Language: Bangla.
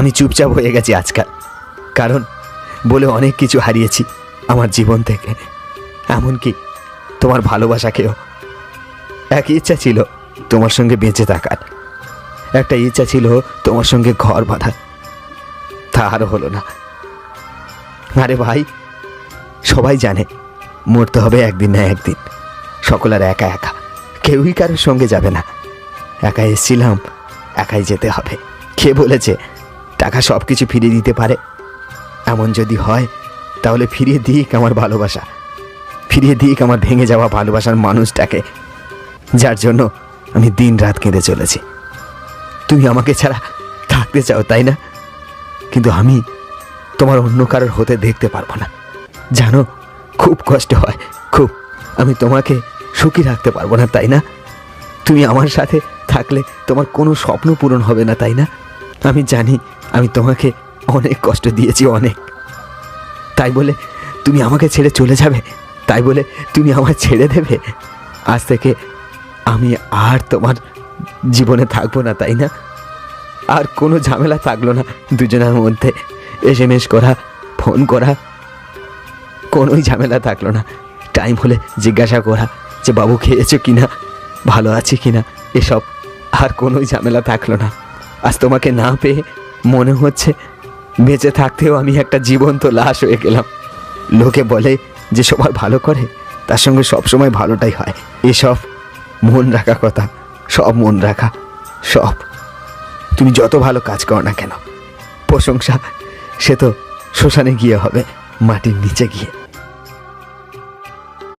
আমি চুপচাপ হয়ে গেছি আজকাল, কারণ বলে অনেক কিছু হারিয়েছি আমার জীবন থেকে, এমনকি তোমার ভালোবাসাকেও। একই ইচ্ছা ছিল তোমার সঙ্গে বেঁচে থাকার, একটা ইচ্ছা ছিল তোমার সঙ্গে ঘর বাঁধার, তা আরও হলো না। আরে ভাই, সবাই জানে মরতে হবে একদিন না একদিন, সকলের একা একা, কেউই কারোর সঙ্গে যাবে না। একা এসেছিলাম, একাই যেতে হবে। কে বলেছে টাকা সব কিছু ফিরিয়ে দিতে পারে? এমন যদি হয় তাহলে ফিরিয়ে দিক আমার ভালোবাসা, ফিরিয়ে দিক আমার ভেঙে যাওয়া ভালোবাসার মানুষটাকে, যার জন্য আমি দিন রাত কেঁদে চলেছি। তুমি আমাকে ছাড়া থাকতে চাও, তাই না? কিন্তু আমি তোমার অন্য কারোর হতে দেখতে পারবো না, জানো, খুব কষ্ট হয়, খুব। আমি তোমাকে সুখী রাখতে পারবো না, তাই না? তুমি আমার সাথে থাকলে তোমার কোনো স্বপ্ন পূরণ হবে না, তাই না? আমি জানি আমি তোমাকে অনেক কষ্ট দিয়েছি, অনেক। তাই বলে তুমি আমাকে ছেড়ে চলে যাবে? তাই বলে তুমি আমায় ছেড়ে দেবে? আজ থেকে আমি আর তোমার জীবনে থাকবো না, তাই না? আর কোনো ঝামেলা থাকলো না দুজনের মধ্যে, SMS করা, ফোন করা, কোনোই ঝামেলা থাকলো না। টাইম হলে জিজ্ঞাসা করা যে বাবু খেয়েছো কিনা, ভালো আছে কিনা, এসব আর কোনোই ঝামেলা থাকলো না। আজ তোমাকে না পেয়ে মনে হচ্ছে বেঁচে থাকতেও আমি একটা জীবন্ত লাশ হয়ে গেলাম। লোকে বলে যে সবার ভালো করে তার সঙ্গে সবসময় ভালোটাই হয়, এসব মন রাখা কথা, সব মন রাখা, সব। তুমি যত ভালো কাজ করো না কেন, প্রশংসা সে তো শ্মশানে গিয়ে হবে, মাটির নিচে গিয়ে।